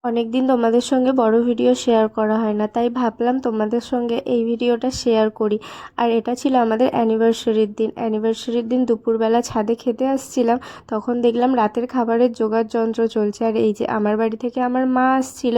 অনেক দিন তোমাদের সঙ্গে বড় ভিডিও শেয়ার করা হয় না, তাই ভাবলাম তোমাদের সঙ্গে এই ভিডিওটা শেয়ার করি। আর এটা ছিল আমাদের অ্যানিভার্সারির দিন দুপুরবেলা ছাদে খেতে আসছিলাম, তখন দেখলাম রাতের খাবারের জোগাড় যন্ত্র চলছে। আর এই যে আমার বাড়ি থেকে আমার মা আসছিল,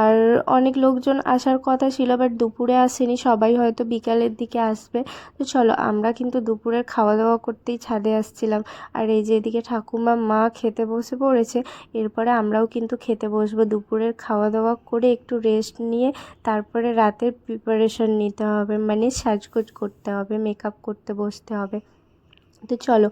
আর অনেক লোকজন আসার কথা ছিল, বাট দুপুরে আসেনি, সবাই হয়তো বিকালের দিকে আসবে। তো চলো, আমরা কিন্তু দুপুরের খাওয়া দাওয়া করতেই ছাদে আসছিলাম। আর এই যে এদিকে ঠাকুমা মা খেতে বসে পড়েছে, এরপরে আমরাও কিন্তু খেতে বসবো। দুপুরের খাওয়া দাওয়া করে একটু রেস্ট নিয়ে তারপরে রাতের প্রিপারেশন নিতে হবে, মানে সাজগোজ করতে হবে, মেকআপ করতে বসতে হবে। তো চলো,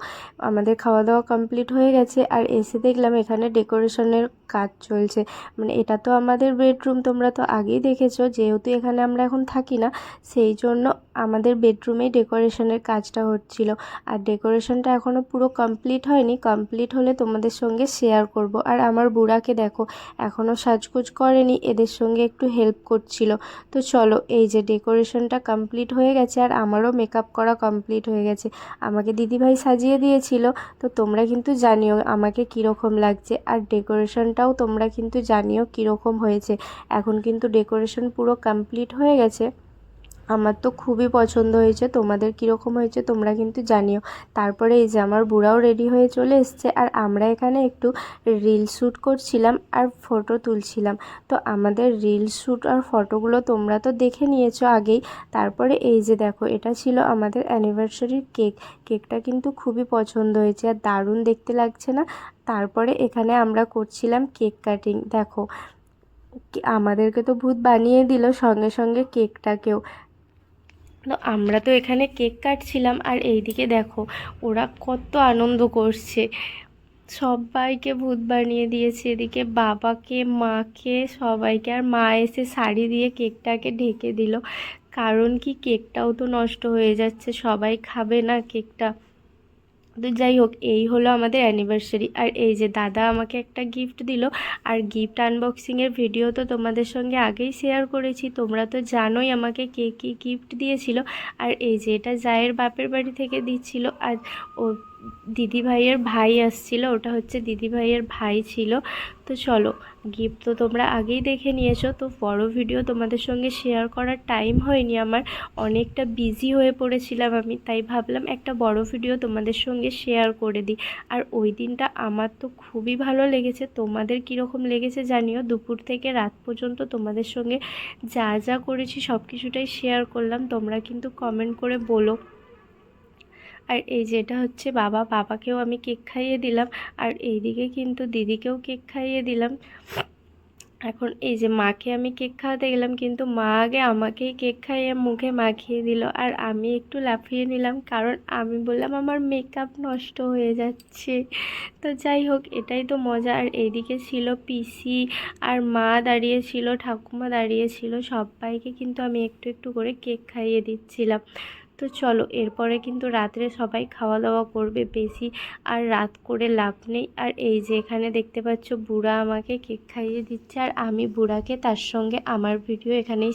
আমাদের খাওয়া দাওয়া কমপ্লিট হয়ে গেছে, আর এসে দেখলাম এখানে ডেকোরেশনের কাজ চলছে। মানে এটা তো আমাদের বেডরুম, তোমরা তো আগেই দেখেছো, যেহেতু এখানে আমরা এখন থাকি না, সেই জন্য আমাদের বেডরুমেই ডেকোরেশনের কাজটা হচ্ছিল। আর ডেকোরেশনটা এখনও পুরো কমপ্লিট হয়নি, কমপ্লিট হলে তোমাদের সঙ্গে শেয়ার করব। আর আমার বুড়াকে দেখো, এখনও সাজগোজ করেনি, এদের সঙ্গে একটু হেল্প করছিল। তো চলো, এই যে ডেকোরেশনটা কমপ্লিট হয়ে গেছে, আর আমারও মেকআপ করা কমপ্লিট হয়ে গেছে। আমাকে দিদিভাই সাজিয়ে দিয়েছিল। তো তোমরা কিন্তু জানিও আমাকে কীরকম লাগছে, আর ডেকোরেশনটাও তোমরা কিন্তু জানিও কীরকম হয়েছে। এখন কিন্তু ডেকোরেশন পুরো কমপ্লিট হয়ে গেছে, আমার তো খুবই পছন্দ হয়েছে। তোমাদের কীরকম হয়েছে তোমরা কিন্তু জানিও। তারপরে এই যে আমার বুড়াও রেডি হয়ে চলে এসছে, আর আমরা এখানে একটু রিল শ্যুট করছিলাম আর ফটো তুলছিলাম। তো আমাদের রিল শ্যুট আর ফটোগুলো তোমরা তো দেখে নিয়েছো আগেই। তারপরে এই যে দেখো, এটা ছিল আমাদের অ্যানিভার্সারির কেকটা কিন্তু খুবই পছন্দ হয়েছে, আর দারুণ দেখতে লাগছে না? তারপরে এখানে আমরা করছিলাম কেক কাটিং। দেখো, আমাদেরকে তো ভূত বানিয়ে দিল সঙ্গে সঙ্গে কেকটাকেও। তো আমরা তো এখানে কেক কাটছিলাম, আর এইদিকে দেখো ওরা কত আনন্দ করছে, সবাইকে ভূত বানিয়ে দিয়েছে, এদিকে বাবাকে মাকে সবাইকে। আর মা এসে শাড়ি দিয়ে কেকটাকে ঢেকে দিল, কারণ কি কেকটাও তো নষ্ট হয়ে যাচ্ছে, সবাই খাবে না কেকটা। তো যাই হোক, এই হলো আমাদের অ্যানিভার্সারি। আর এই যে দাদা আমাকে একটা গিফট দিল, আর গিফট আনবক্সিংয়ের ভিডিও তো তোমাদের সঙ্গে আগেই শেয়ার করেছি, তোমরা তো জানোই আমাকে কে কী গিফট দিয়েছিল। আর এই যে এটা জায়ের বাপের বাড়ি থেকে দিচ্ছিল, আর ও দিদিভাইয়ের ভাই আসছিল, ওটা হচ্ছে দিদিভাইয়ের ভাই ছিল। তো চলো, গিফট তো তোমরা আগেই দেখে নিয়েছো, তো বড় ভিডিও তোমাদের সঙ্গে শেয়ার করার টাইম হয়নি আমার, অনেকটা বিজি হয়ে পড়েছিলাম আমি, তাই ভাবলাম একটা বড় ভিডিও তোমাদের সঙ্গে শেয়ার করে দিই। আর ওই দিনটা আমার তো খুবই ভালো লেগেছে, তোমাদের কীরকম লেগেছে জানিও। দুপুর থেকে রাত পর্যন্ত তোমাদের সঙ্গে যা যা করেছি সব কিছুটাই শেয়ার করলাম, তোমরা কিন্তু কমেন্ট করে বলো। আর এই যে এটা হচ্ছে বাবাকেও আমি কেক খাইয়ে দিলাম, আর এইদিকে কিন্তু দিদিকেও কেক খাইয়ে দিলাম। এখন এই যে মাকে আমি কেক খাওয়াতে গেলাম, কিন্তু মা আগে আমাকেই কেক খাইয়ে মুখে মাখিয়ে দিল, আর আমি একটু লাফিয়ে নিলাম, কারণ আমি বললাম আমার মেকআপ নষ্ট হয়ে যাচ্ছে। তো যাই হোক, এটাই তো মজা। আর এইদিকে ছিল পিসি, আর মা দাঁড়িয়ে ছিল, ঠাকুমা দাঁড়িয়ে ছিল, সবাইকে কিন্তু আমি একটু একটু করে কেক খাইয়ে দিচ্ছিলাম। তো চলো, এরপরে কিন্তু রাত্রে সবাই খাওয়া দাওয়া করবে, বেশি আর রাত করে লাভ নেই। আর এই যে এখানে দেখতে পাচ্ছ বুড়া আমাকে কেক খাইয়ে দিচ্ছে, আর আমি বুড়াকে, তার সঙ্গে আমার ভিডিও এখানেই